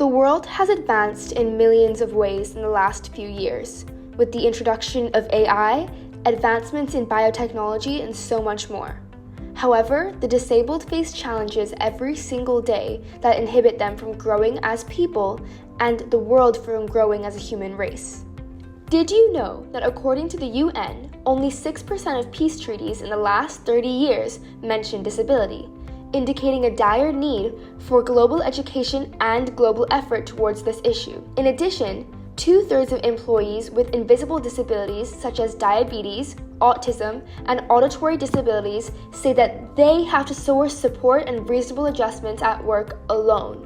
The world has advanced in millions of ways in the last few years, with the introduction of AI, advancements in biotechnology, and so much more. However, the disabled face challenges every single day that inhibit them from growing as people and the world from growing as a human race. Did you know that according to the UN, only 6% of peace treaties in the last 30 years mention disability, indicating a dire need for global education and global effort towards this issue? In addition, 2/3 of employees with invisible disabilities such as diabetes, autism, and auditory disabilities say that they have to source support and reasonable adjustments at work alone.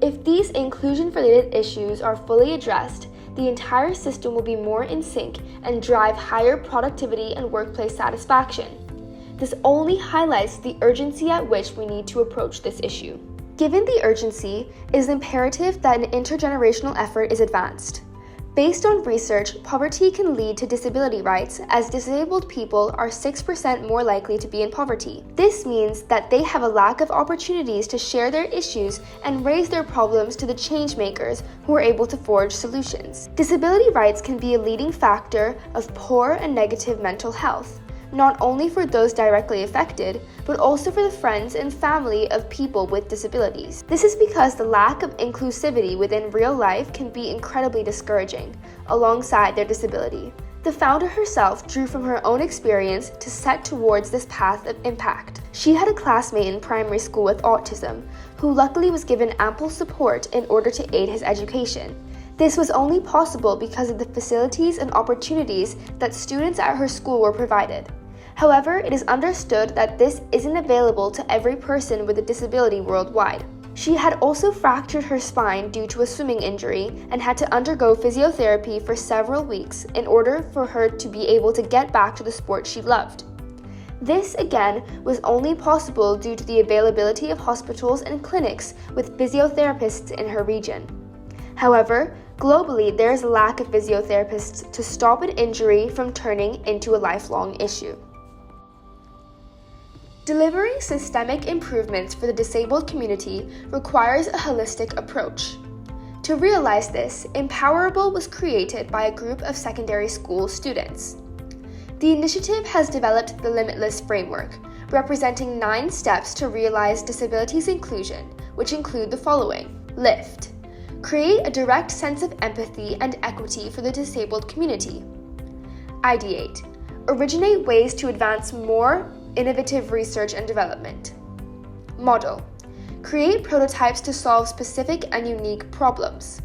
If these inclusion-related issues are fully addressed, the entire system will be more in sync and drive higher productivity and workplace satisfaction. This only highlights the urgency at which we need to approach this issue. Given the urgency, it is imperative that an intergenerational effort is advanced. Based on research, poverty can lead to disability rights, as disabled people are 6% more likely to be in poverty. This means that they have a lack of opportunities to share their issues and raise their problems to the change makers who are able to forge solutions. Disability rights can be a leading factor of poor and negative mental health, not only for those directly affected, but also for the friends and family of people with disabilities. This is because the lack of inclusivity within real life can be incredibly discouraging, alongside their disability. The founder herself drew from her own experience to set towards this path of impact. She had a classmate in primary school with autism, who luckily was given ample support in order to aid his education. This was only possible because of the facilities and opportunities that students at her school were provided. However, it is understood that this isn't available to every person with a disability worldwide. She had also fractured her spine due to a swimming injury and had to undergo physiotherapy for several weeks in order for her to be able to get back to the sport she loved. This, again, was only possible due to the availability of hospitals and clinics with physiotherapists in her region. However, globally, there is a lack of physiotherapists to stop an injury from turning into a lifelong issue. Delivering systemic improvements for the disabled community requires a holistic approach. To realize this, Empowerable was created by a group of secondary school students. The initiative has developed the LIMITLESS framework, representing 9 steps to realize disabilities inclusion, which include the following: LIFT. Create a direct sense of empathy and equity for the disabled community. Ideate. Originate ways to advance more innovative research and development. Model. Create prototypes to solve specific and unique problems.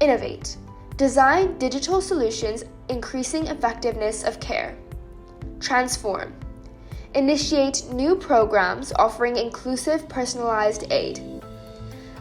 Innovate. Design digital solutions increasing effectiveness of care. Transform. Initiate new programs offering inclusive personalized aid.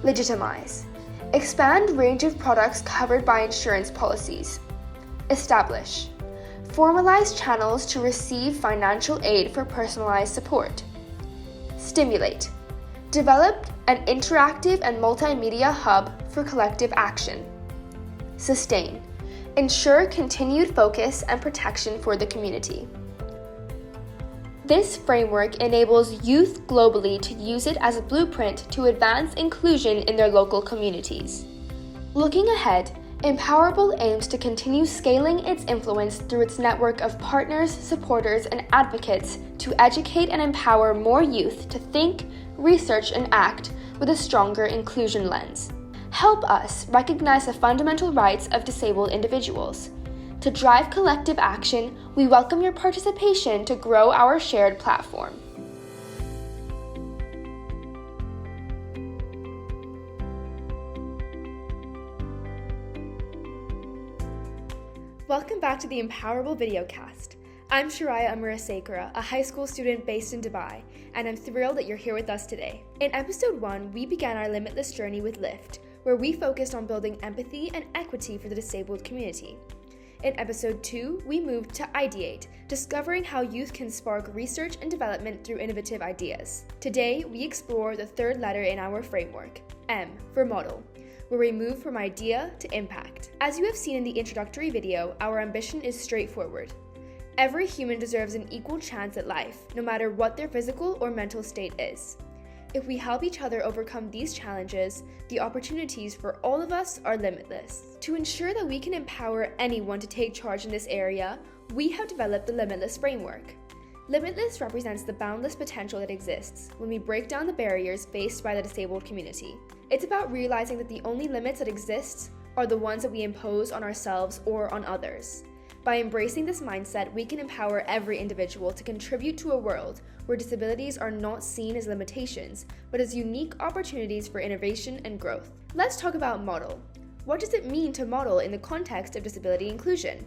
Legitimize. Expand range of products covered by insurance policies. Establish. Formalize channels to receive financial aid for personalized support. Stimulate. Develop an interactive and multimedia hub for collective action. Sustain. Ensure continued focus and protection for the community. This framework enables youth globally to use it as a blueprint to advance inclusion in their local communities. Looking ahead, Empowerable aims to continue scaling its influence through its network of partners, supporters, and advocates to educate and empower more youth to think, research, and act with a stronger inclusion lens. Help us recognize the fundamental rights of disabled individuals. To drive collective action, we welcome your participation to grow our shared platform. Welcome back to the Empowerable videocast. I'm Sheraya Amarasekara, a high school student based in Dubai, and I'm thrilled that you're here with us today. In episode 1, we began our limitless journey with LIFT, where we focused on building empathy and equity for the disabled community. In episode 2, we moved to Ideate, discovering how youth can spark research and development through innovative ideas. Today, we explore the third letter in our framework, M for model, where we move from idea to impact. As you have seen in the introductory video, our ambition is straightforward. Every human deserves an equal chance at life, no matter what their physical or mental state is. If we help each other overcome these challenges, the opportunities for all of us are limitless. To ensure that we can empower anyone to take charge in this area, we have developed the Limitless framework. Limitless represents the boundless potential that exists when we break down the barriers faced by the disabled community. It's about realizing that the only limits that exist are the ones that we impose on ourselves or on others. By embracing this mindset, we can empower every individual to contribute to a world where disabilities are not seen as limitations, but as unique opportunities for innovation and growth. Let's talk about model. What does it mean to model in the context of disability inclusion?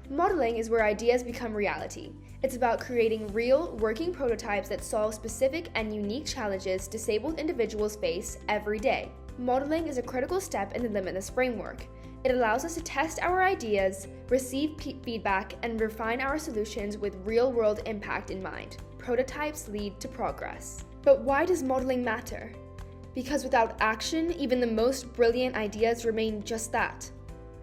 Modeling is where ideas become reality. It's about creating real, working prototypes that solve specific and unique challenges disabled individuals face every day. Modeling is a critical step in the Limitless framework. It allows us to test our ideas, receive feedback, and refine our solutions with real-world impact in mind. Prototypes lead to progress. But why does modeling matter? Because without action, even the most brilliant ideas remain just that,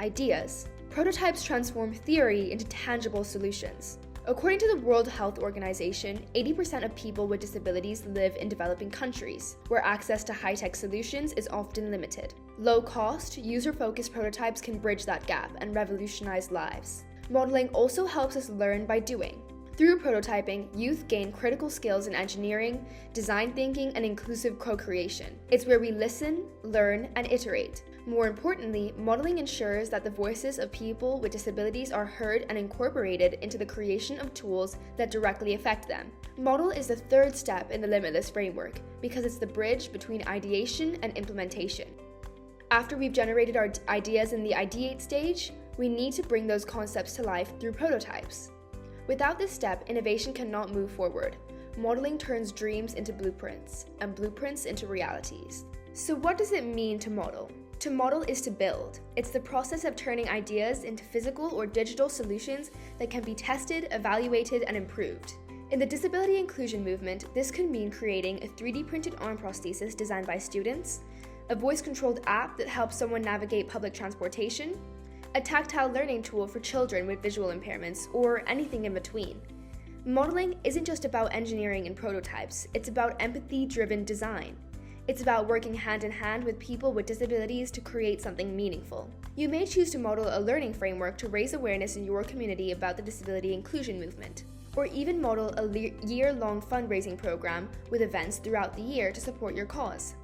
ideas. Prototypes transform theory into tangible solutions. According to the World Health Organization, 80% of people with disabilities live in developing countries, where access to high-tech solutions is often limited. Low-cost, user-focused prototypes can bridge that gap and revolutionize lives. Modeling also helps us learn by doing. Through prototyping, youth gain critical skills in engineering, design thinking, and inclusive co-creation. It's where we listen, learn, and iterate. More importantly, modeling ensures that the voices of people with disabilities are heard and incorporated into the creation of tools that directly affect them. Model is the third step in the Limitless framework because it's the bridge between ideation and implementation. After we've generated our ideas in the ideate stage, we need to bring those concepts to life through prototypes. Without this step, innovation cannot move forward. Modeling turns dreams into blueprints, and blueprints into realities. So what does it mean to model? To model is to build. It's the process of turning ideas into physical or digital solutions that can be tested, evaluated, and improved. In the disability inclusion movement, this could mean creating a 3D printed arm prosthesis designed by students, a voice-controlled app that helps someone navigate public transportation, a tactile learning tool for children with visual impairments, or anything in between. Modeling isn't just about engineering and prototypes, it's about empathy-driven design. It's about working hand in hand with people with disabilities to create something meaningful. You may choose to model a learning framework to raise awareness in your community about the disability inclusion movement, or even model a year-long fundraising program with events throughout the year to support your cause.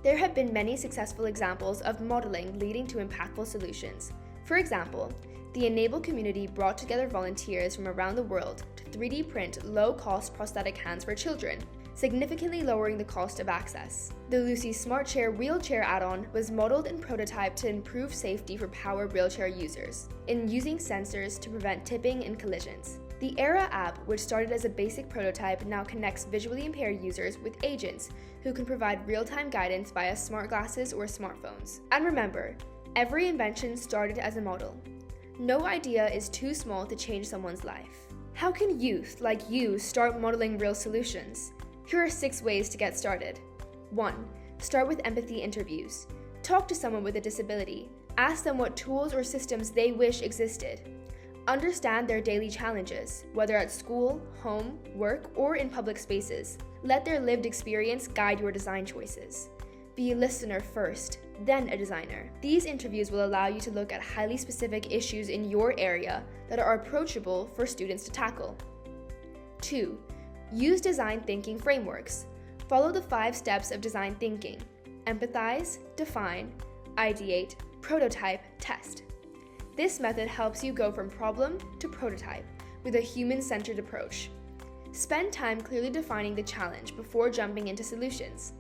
There have been many successful examples of modeling leading to impactful solutions. For example, the Enable community brought together volunteers from around the world to 3D print low-cost prosthetic hands for children, significantly lowering the cost of access. The Lucy Smart Chair wheelchair add-on was modeled and prototyped to improve safety for power wheelchair users, in using sensors to prevent tipping and collisions. The Era app, which started as a basic prototype, now connects visually impaired users with agents who can provide real-time guidance via smart glasses or smartphones. And remember, every invention started as a model. No idea is too small to change someone's life. How can youth like you start modeling real solutions? Here are 6 ways to get started. 1. Start with empathy interviews. Talk to someone with a disability. Ask them what tools or systems they wish existed. Understand their daily challenges, whether at school, home, work, or in public spaces. Let their lived experience guide your design choices. Be a listener first, then a designer. These interviews will allow you to look at highly specific issues in your area that are approachable for students to tackle. 2. Use design thinking frameworks. Follow the 5 steps of design thinking: empathize, define, ideate, prototype, test. This method helps you go from problem to prototype with a human-centered approach. Spend time clearly defining the challenge before jumping into solutions.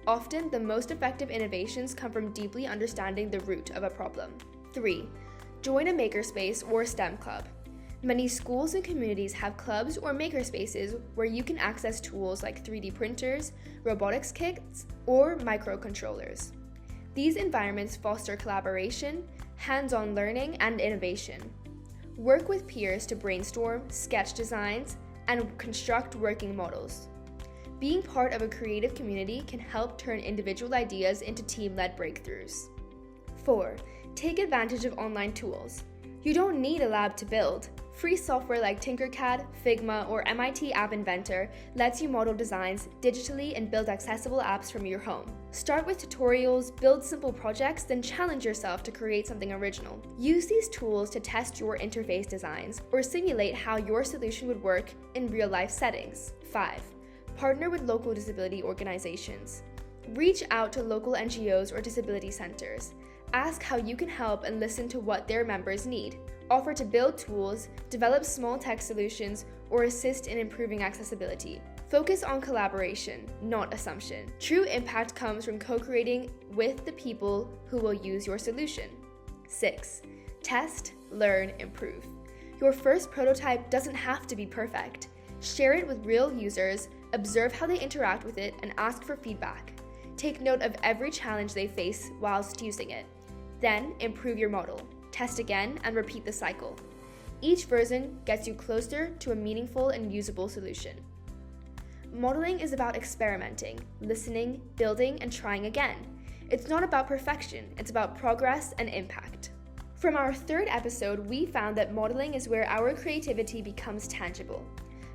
Often, the most effective innovations come from deeply understanding the root of a problem. 3. Join a makerspace or STEM club. Many schools and communities have clubs or makerspaces where you can access tools like 3D printers, robotics kits, or microcontrollers. These environments foster collaboration, hands-on learning, and innovation. Work with peers to brainstorm, sketch designs, and construct working models. Being part of a creative community can help turn individual ideas into team-led breakthroughs. 4. Take advantage of online tools. You don't need a lab to build. Free software like Tinkercad, Figma, or MIT App Inventor lets you model designs digitally and build accessible apps from your home. Start with tutorials, build simple projects, then challenge yourself to create something original. Use these tools to test your interface designs or simulate how your solution would work in real-life settings. 5. Partner with local disability organizations. Reach out to local NGOs or disability centers. Ask how you can help and listen to what their members need. Offer to build tools, develop small tech solutions, or assist in improving accessibility. Focus on collaboration, not assumption. True impact comes from co-creating with the people who will use your solution. 6. Test, learn, improve. Your first prototype doesn't have to be perfect. Share it with real users, observe how they interact with it, and ask for feedback. Take note of every challenge they face whilst using it. Then, improve your model. Test again and repeat the cycle. Each version gets you closer to a meaningful and usable solution. Modeling is about experimenting, listening, building, and trying again. It's not about perfection, it's about progress and impact. From our third episode, we found that modeling is where our creativity becomes tangible.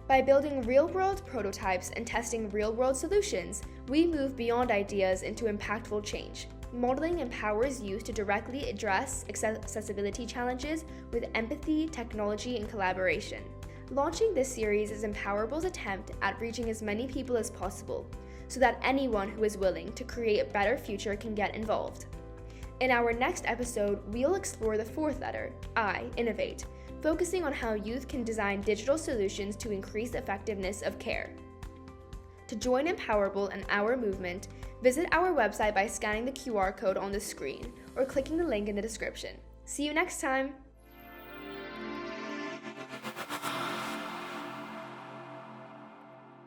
By building real-world prototypes and testing real-world solutions, we move beyond ideas into impactful change. Modeling empowers youth to directly address accessibility challenges with empathy, technology, and collaboration. Launching this series is Empowerable's attempt at reaching as many people as possible, so that anyone who is willing to create a better future can get involved. In our next episode, we'll explore the fourth letter, I, innovate, focusing on how youth can design digital solutions to increase effectiveness of care. To join Empowerable and our movement, visit our website by scanning the QR code on the screen or clicking the link in the description. See you next time!